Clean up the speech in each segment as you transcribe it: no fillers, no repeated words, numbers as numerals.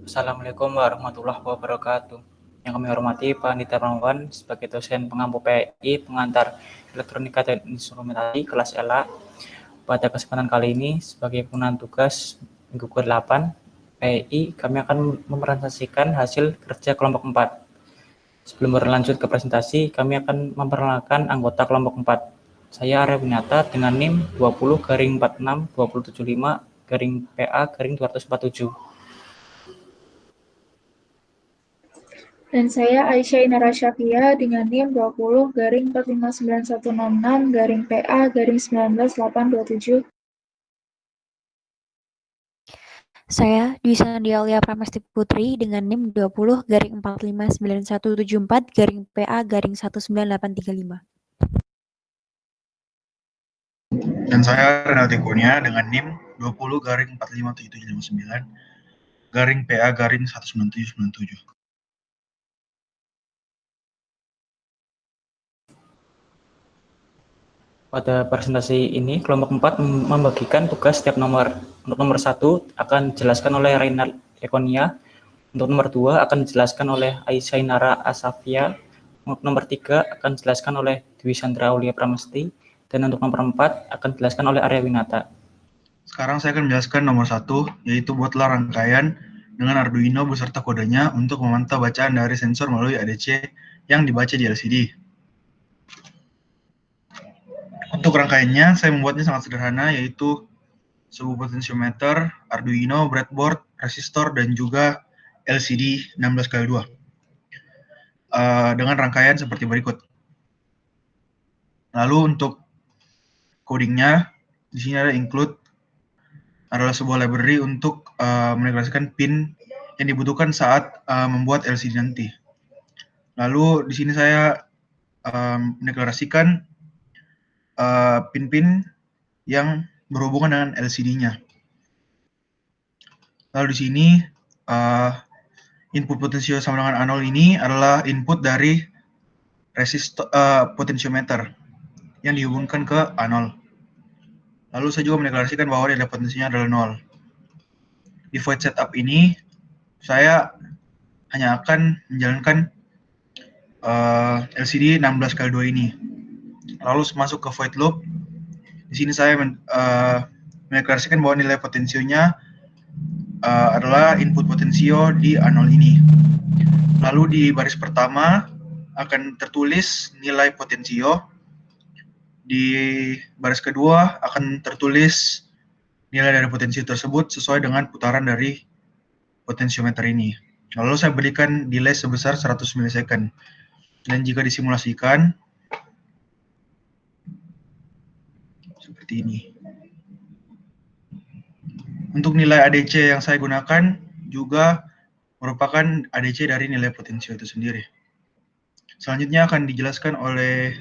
Assalamualaikum warahmatullahi wabarakatuh. Yang kami hormati Pak Nita Ramawan sebagai dosen pengampu PI pengantar elektronika dan instrumentasi kelas LA. Pada kesempatan kali ini sebagai pengumpulan tugas minggu ke-8 PI, kami akan mepresentasikan hasil kerja kelompok 4. Sebelum berlanjut ke presentasi, kami akan memperkenalkan anggota kelompok 4. Saya Arya Winata dengan NIM 20-46-2075-PA-247. Dan saya Aisyah Inara Syafia dengan NIM 20-459166-PA-19827. Saya Dwi Sandia Aulia Pramesti Putri dengan NIM 20-459174-PA-19835. Dan saya Renaldi Kurnia dengan NIM 20-45759-PA-19797. Pada presentasi ini, kelompok 4 membagikan tugas setiap nomor. Untuk nomor 1 akan dijelaskan oleh Reynald Ekonia, untuk nomor 2 akan dijelaskan oleh Aisyah Inara Asafia, untuk nomor 3 akan dijelaskan oleh Dwi Sandra Aulia Pramesti, dan untuk nomor 4 akan dijelaskan oleh Arya Winata. Sekarang saya akan menjelaskan nomor 1, yaitu buatlah rangkaian dengan Arduino beserta kodenya untuk memantau bacaan dari sensor melalui ADC yang dibaca di LCD. Untuk rangkaiannya, saya membuatnya sangat sederhana, yaitu sebuah potensiometer, Arduino, breadboard, resistor, dan juga LCD 16x2. Dengan rangkaian seperti berikut. Lalu untuk codingnya, di sini ada include, adalah sebuah library untuk menegasikan pin yang dibutuhkan saat membuat LCD nanti. Lalu di sini saya mendeklarasikan pin-pin yang berhubungan dengan LCD-nya. Lalu di sini input potensio sama dengan A0 ini adalah input dari resistor potensiometer yang dihubungkan ke A0. Lalu saya juga mendeklarasikan bahwa nilai potensinya adalah 0. Di void setup ini saya hanya akan menjalankan LCD 16x2 ini. Lalu masuk ke void loop. Di sini saya mendeklarasikan bahwa nilai potensionya adalah input potensio di A0 ini. Lalu di baris pertama akan tertulis nilai potensio. Di baris kedua akan tertulis nilai dari potensio tersebut sesuai dengan putaran dari potensiometer ini. Lalu saya berikan delay sebesar 100 milisecond. Dan jika disimulasikan, seperti ini. Untuk nilai ADC yang saya gunakan juga merupakan ADC dari nilai potensio itu sendiri. Selanjutnya akan dijelaskan oleh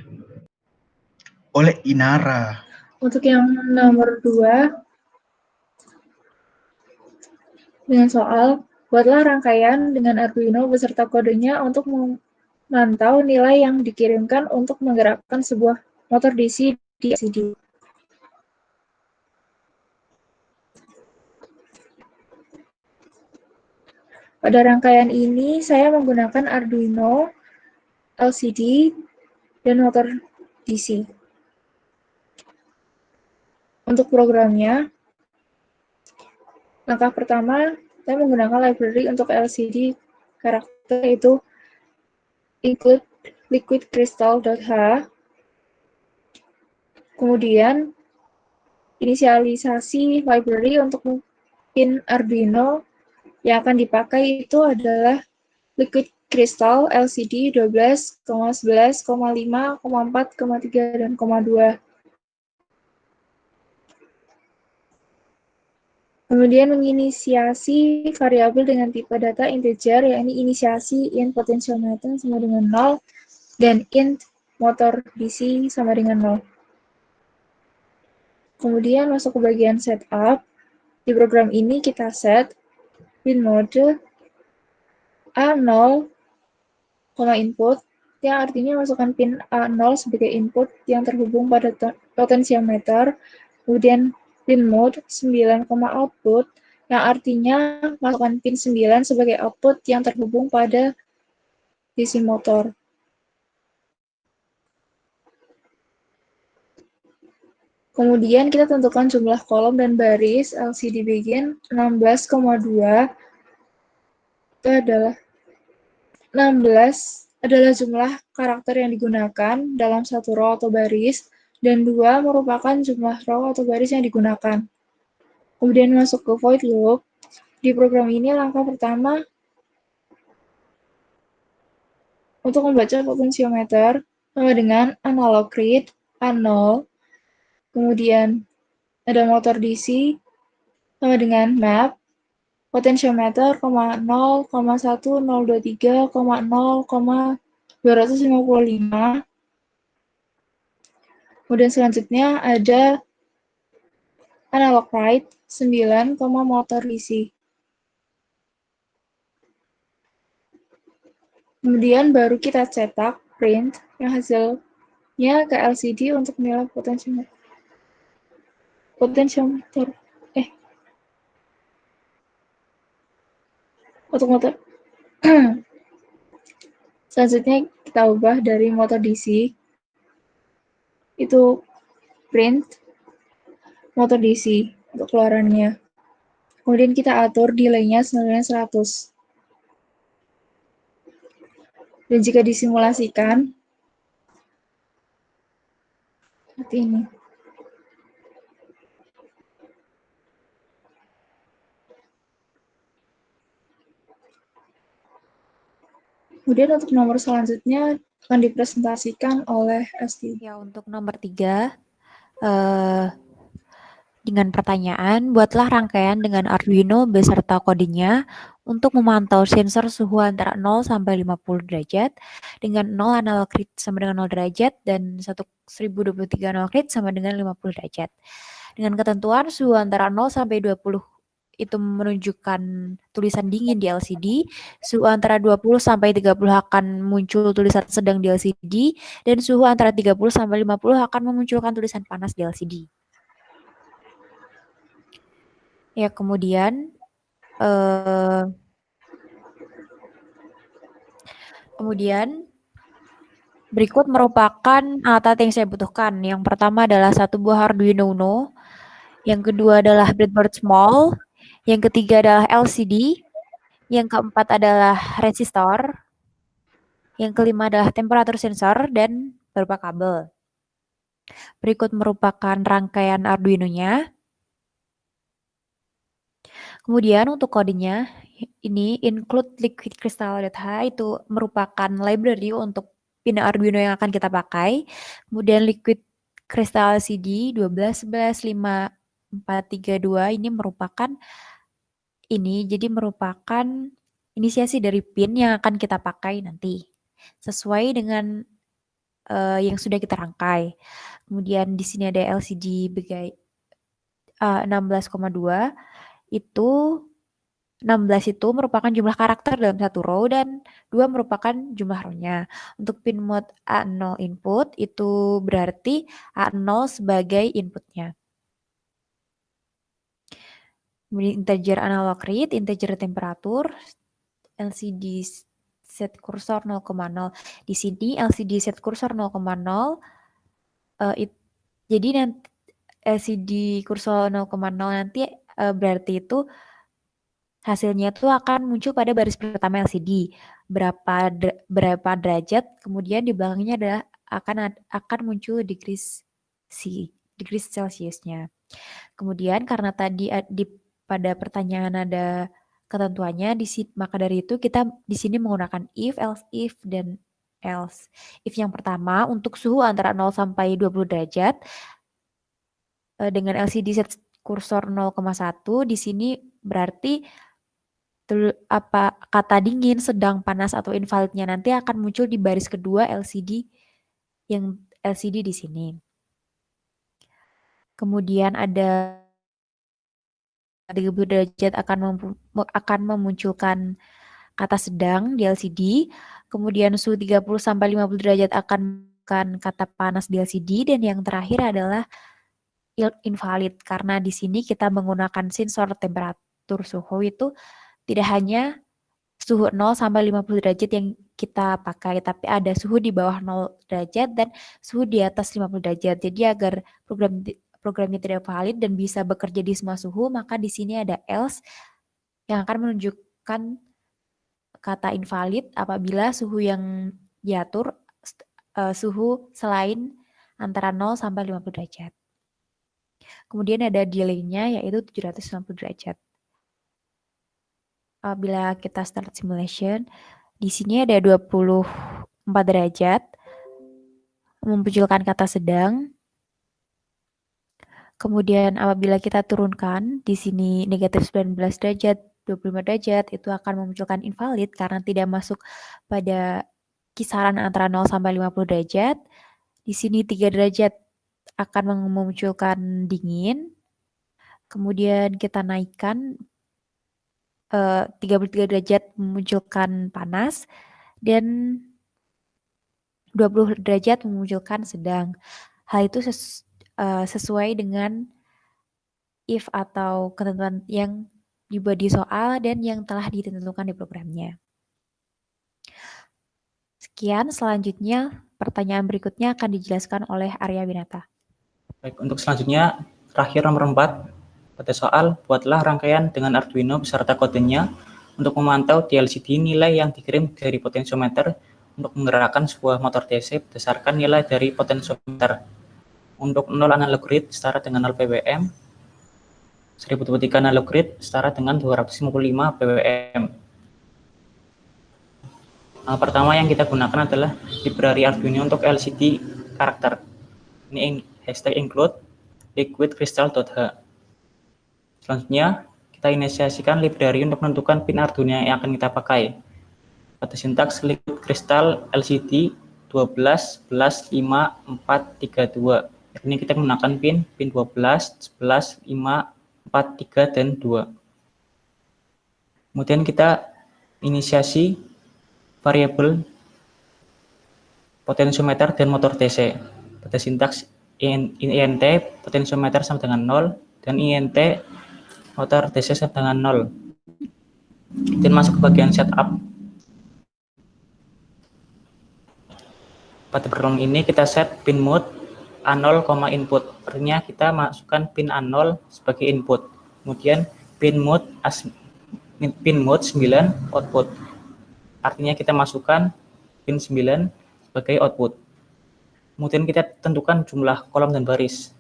Inara. Untuk yang nomor 2, dengan soal, buatlah rangkaian dengan Arduino beserta kodenya untuk memantau nilai yang dikirimkan untuk menggerakkan sebuah motor DC di LCD. Pada rangkaian ini, saya menggunakan Arduino, LCD, dan motor DC. Untuk programnya, langkah pertama, saya menggunakan library untuk LCD karakter, yaitu include liquidcrystal.h. Kemudian, inisialisasi library untuk pin Arduino yang akan dipakai itu adalah Liquid Crystal LCD 12, 11, 5, 4, 3, dan 2. Kemudian menginisiasi variabel dengan tipe data integer, yakni inisiasi int potentiometer sama dengan 0 dan int motor DC sama dengan 0. Kemudian masuk ke bagian setup. Di program ini kita set pin mode A0, input, yang artinya masukkan pin A0 sebagai input yang terhubung pada potensiometer, kemudian pin mode 9, output, yang artinya masukkan pin 9 sebagai output yang terhubung pada DC motor. Kemudian kita tentukan jumlah kolom dan baris LCD begin 16,2 itu adalah 16 adalah jumlah karakter yang digunakan dalam satu row atau baris, dan 2 merupakan jumlah row atau baris yang digunakan. Kemudian masuk ke void loop. Di program ini langkah pertama untuk membaca potensiometer sama dengan analog read A0, kemudian ada motor DC sama dengan map, potensiometer, 0,1, 023, 0, 255. Kemudian selanjutnya ada analog write 9, motor DC. Kemudian baru kita cetak print yang hasilnya ke LCD untuk menilai potensiometer. Untuk motor selanjutnya kita ubah dari motor DC itu print motor DC untuk keluarannya. Kemudian kita atur delay-nya 100. Dan jika disimulasikan seperti ini. Kemudian untuk nomor selanjutnya akan dipresentasikan oleh ST. Ya, untuk nomor 3, dengan pertanyaan, buatlah rangkaian dengan Arduino beserta kodenya untuk memantau sensor suhu antara 0 sampai 50 derajat, dengan 0 analog read sama dengan 0 derajat, dan 1023 analog read sama dengan 50 derajat. Dengan ketentuan suhu antara 0 sampai 20 itu menunjukkan tulisan dingin di LCD, suhu antara 20 sampai 30 akan muncul tulisan sedang di LCD, dan suhu antara 30 sampai 50 akan memunculkan tulisan panas di LCD. Ya, kemudian berikut merupakan alat yang saya butuhkan. Yang pertama adalah satu buah Arduino Uno, yang kedua adalah breadboard small, yang ketiga adalah LCD, yang keempat adalah resistor, yang kelima adalah temperatur sensor, dan beberapa kabel. Berikut merupakan rangkaian Arduino-nya. Kemudian untuk kodenya, ini include liquid crystal.h itu merupakan library untuk pin Arduino yang akan kita pakai. Kemudian liquid crystal LCD 12, 11, 5, 4, 3, 2 ini merupakan jadi merupakan inisiasi dari pin yang akan kita pakai nanti. Sesuai dengan yang sudah kita rangkai. Kemudian di sini ada LCD begai 16,2 itu 16 itu merupakan jumlah karakter dalam satu row dan 2 merupakan jumlah row-nya. Untuk pin mode A0 input itu berarti A0 sebagai inputnya. Kemudian integer analog read, integer temperatur, LCD set kursor 0,0. Di sini LCD set kursor 0,0 jadi nanti LCD kursor 0,0 nanti berarti itu hasilnya tuh akan muncul pada baris pertama LCD berapa derajat, kemudian di belakangnya adalah akan muncul degrees Celsiusnya. Kemudian karena tadi pada pertanyaan ada ketentuannya, maka dari itu kita di sini menggunakan if, else if, dan else. If yang pertama untuk suhu antara 0 sampai 20 derajat dengan LCD set kursor 0,1 di sini berarti kata dingin, sedang, panas atau invalidnya nanti akan muncul di baris kedua LCD di sini. Kemudian ada 30 derajat akan memunculkan kata sedang di LCD. Kemudian suhu 30 sampai 50 derajat akan kata panas di LCD, dan yang terakhir adalah invalid karena di sini kita menggunakan sensor temperatur mengatur suhu itu tidak hanya suhu 0 sampai 50 derajat yang kita pakai, tapi ada suhu di bawah 0 derajat dan suhu di atas 50 derajat. Jadi agar programnya tidak valid dan bisa bekerja di semua suhu, maka di sini ada else yang akan menunjukkan kata invalid apabila suhu yang diatur suhu selain antara 0 sampai 50 derajat. Kemudian ada delay-nya yaitu 790 derajat. Apabila kita start simulation, di sini ada 24 derajat, memunculkan kata sedang. Kemudian apabila kita turunkan, di sini negatif 19 derajat, 25 derajat, itu akan memunculkan invalid karena tidak masuk pada kisaran antara 0 sampai 50 derajat. Di sini 3 derajat akan memunculkan dingin. Kemudian kita naikkan 33 derajat memunculkan panas dan 20 derajat memunculkan sedang. Hal itu sesuai dengan if atau ketentuan yang dibuat di soal dan yang telah ditentukan di programnya. Sekian, selanjutnya pertanyaan berikutnya akan dijelaskan oleh Arya Winata. Baik, untuk selanjutnya, terakhir nomor 4, pada soal, buatlah rangkaian dengan Arduino beserta kodenya untuk memantau di LCD nilai yang dikirim dari potensiometer untuk menggerakkan sebuah motor DC berdasarkan nilai dari potensiometer. Untuk 0 analog grid setara dengan 0 ppm, 1023 analog grid setara dengan 255 ppm. Pertama yang kita gunakan adalah library Arduino untuk LCD karakter. Ini hashtag include liquidcrystal.h. Selanjutnya, kita inisiasikan library untuk menentukan pin Arduino yang akan kita pakai. Pada sintaks liquid crystal LCD 12, 11, 5, 4, 3, 2. Ini kita menggunakan pin 12, 11, 5, 4, 3, dan 2. Kemudian kita inisiasi variabel potensiometer dan motor DC. Pada sintaks int potensiometer sama dengan 0 dan int motor DC sama dengan 0. Kemudian masuk ke bagian setup. Pada program ini kita set pin mode A0, input. Artinya kita masukkan pin A0 sebagai input. Kemudian pin mode 9 output. Artinya kita masukkan pin 9 sebagai output. Kemudian kita tentukan jumlah kolom dan baris.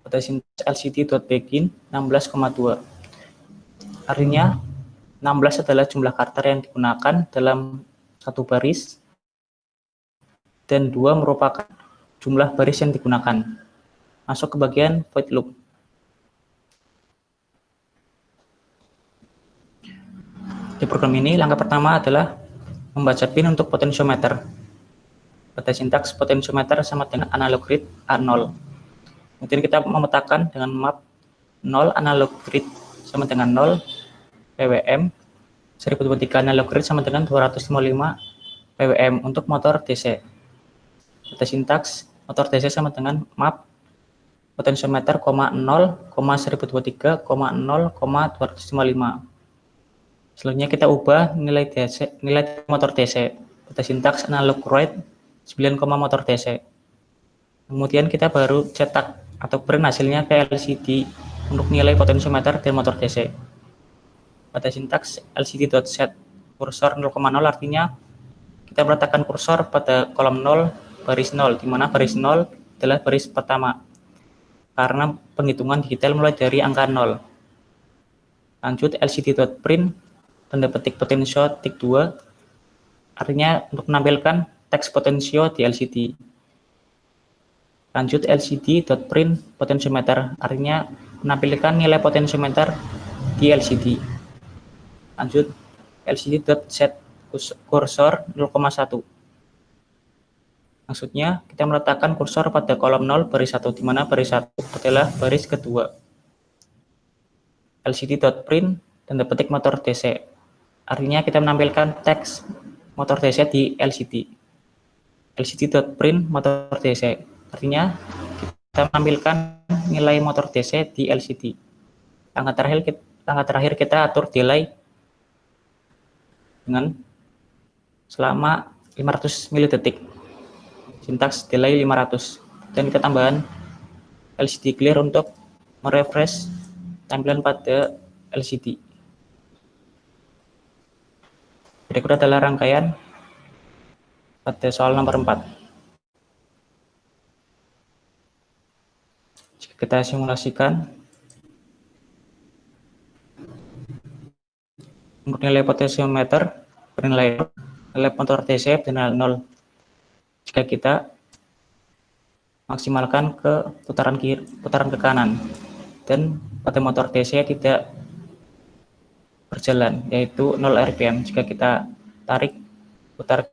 Pada sintaks lcd.begin 16,2. Artinya 16 adalah jumlah karakter yang digunakan dalam satu baris dan 2 merupakan jumlah baris yang digunakan. Masuk ke bagian void loop. Di program ini langkah pertama adalah membaca pin untuk potensiometer. Pada sintaks potensiometer sama dengan analog grid A0. Kemudian kita memetakan dengan map 0 analog grid sama dengan 0 ppm, 1023 analog grid sama dengan 255 ppm untuk motor DC. Pada sintaks motor DC sama dengan map potensiometer, 0, 1023, 0, 255. Selanjutnya kita ubah nilai motor DC. Pada sintaks analog write 9, motor DC. Kemudian kita baru cetak atau print hasilnya ke LCD untuk nilai potensiometer dan motor DC. Pada sintaks lcd.set kursor 0,0 artinya kita meletakkan kursor pada kolom 0 baris 0, di mana baris 0 adalah baris pertama karena penghitungan digital mulai dari angka 0. Lanjut lcd.print tanda petik potensio tik 2 artinya untuk menampilkan teks potensio di LCD. Lanjut lcd.print potensiometer artinya menampilkan nilai potensiometer di LCD. Lanjut lcd.set kursor 0,1. Maksudnya kita meletakkan kursor pada kolom 0 baris 1 di mana baris 1 adalah baris kedua. lcd.print tanda petik motor DC. Artinya kita menampilkan teks motor DC di LCD. lcd.print motor DC. Artinya kita menampilkan nilai motor DC di LCD. Langkah terakhir langkah terakhir kita atur delay dengan selama 500 milidetik. Sintaks delay 500. Dan kita tambahkan LCD clear untuk merefresh tampilan pada LCD. Berikut adalah rangkaian pada soal nomor 4. Jika kita simulasikan, untuk nilai potensiometer bernilai nilai motor DC bernilai 0 jika kita maksimalkan ke putaran ke kanan, dan pada motor DC tidak berjalan, yaitu 0 RPM. Jika kita tarik putar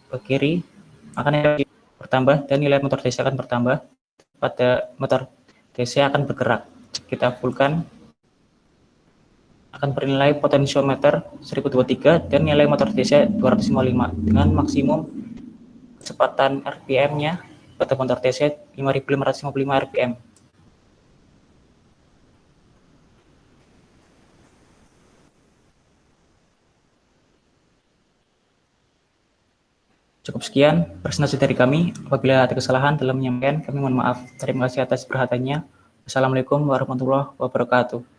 ke kiri, akan bertambah dan nilai motor DC akan bertambah. Pada motor DC akan bergerak. Jika kita fullkan, akan bernilai potensiometer 1023 dan nilai motor DC 255 dengan maksimum kecepatan RPM-nya pada motor DC 5555 RPM. Cukup sekian presentasi dari kami. Apabila ada kesalahan dalam menyampaikan, kami mohon maaf. Terima kasih atas perhatiannya. Wassalamualaikum warahmatullahi wabarakatuh.